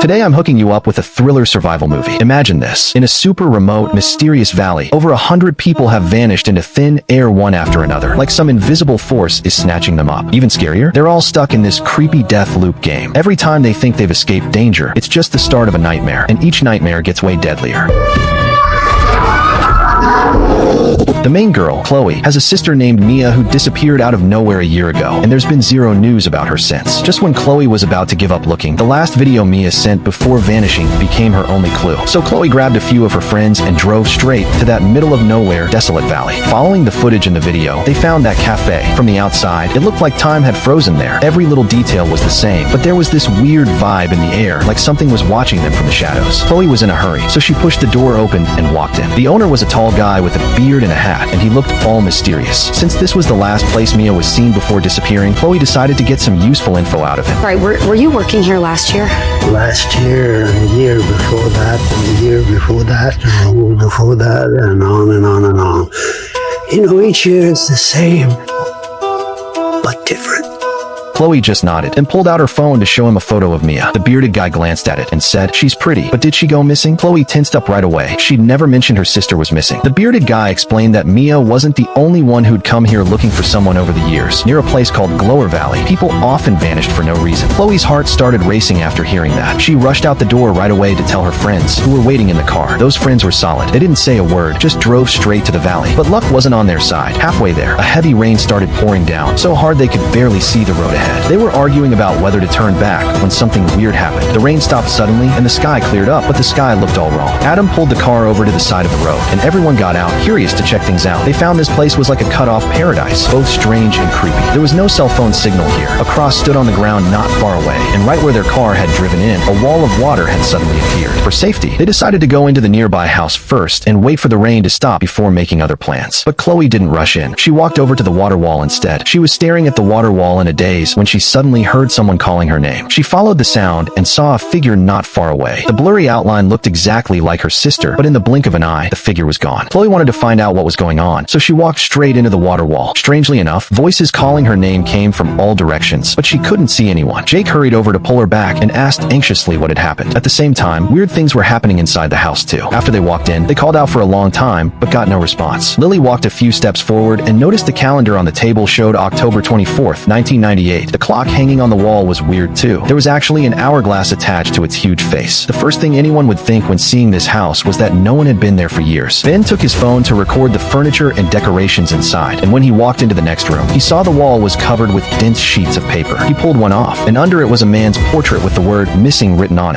Today I'm hooking you up with a thriller survival movie. Imagine this. In a super remote, mysterious valley, over 100 people have vanished into thin air one after another, like some invisible force is snatching them up. Even scarier, they're all stuck in this creepy death loop game. Every time they think they've escaped danger, it's just the start of a nightmare, and each nightmare gets way deadlier. The main girl, Chloe, has a sister named Mia who disappeared out of nowhere a year ago, and there's been zero news about her since. Just when Chloe was about to give up looking, the last video Mia sent before vanishing became her only clue. So Chloe grabbed a few of her friends and drove straight to that middle-of-nowhere, desolate valley. Following the footage in the video, they found that cafe. From the outside, it looked like time had frozen there. Every little detail was the same, but there was this weird vibe in the air, like something was watching them from the shadows. Chloe was in a hurry, so she pushed the door open and walked in. The owner was a tall guy with a beard and a hat, and he looked all mysterious. Since this was the last place Mia was seen before disappearing, Chloe decided to get some useful info out of him. Right, were you working here last year? Last year, and the year before that, and the year before that, and the year before that, and on and on and on. You know, each year is the same, but different. Chloe just nodded and pulled out her phone to show him a photo of Mia. The bearded guy glanced at it and said, "She's pretty, but did she go missing?" Chloe tensed up right away. She'd never mentioned her sister was missing. The bearded guy explained that Mia wasn't the only one who'd come here looking for someone over the years. Near a place called Glower Valley, people often vanished for no reason. Chloe's heart started racing after hearing that. She rushed out the door right away to tell her friends, who were waiting in the car. Those friends were solid. They didn't say a word, just drove straight to the valley. But luck wasn't on their side. Halfway there, a heavy rain started pouring down, so hard they could barely see the road ahead. They were arguing about whether to turn back when something weird happened. The rain stopped suddenly and the sky cleared up, but the sky looked all wrong. Adam pulled the car over to the side of the road, and everyone got out, curious to check things out. They found this place was like a cut-off paradise, both strange and creepy. There was no cell phone signal here. A cross stood on the ground not far away, and right where their car had driven in, a wall of water had suddenly appeared. For safety, they decided to go into the nearby house first and wait for the rain to stop before making other plans. But Chloe didn't rush in. She walked over to the water wall instead. She was staring at the water wall in a daze when she suddenly heard someone calling her name. She followed the sound and saw a figure not far away. The blurry outline looked exactly like her sister, but in the blink of an eye, the figure was gone. Chloe wanted to find out what was going on, so she walked straight into the water wall. Strangely enough, voices calling her name came from all directions, but she couldn't see anyone. Jake hurried over to pull her back and asked anxiously what had happened. At the same time, weird things were happening inside the house too. After they walked in, they called out for a long time, but got no response. Lily walked a few steps forward and noticed the calendar on the table showed October 24th, 1998. The clock hanging on the wall was weird too. There was actually an hourglass attached to its huge face. The first thing anyone would think when seeing this house was that no one had been there for years. Ben took his phone to record the furniture and decorations inside, and when he walked into the next room, he saw the wall was covered with dense sheets of paper. He pulled one off, and under it was a man's portrait with the word "missing" written on it.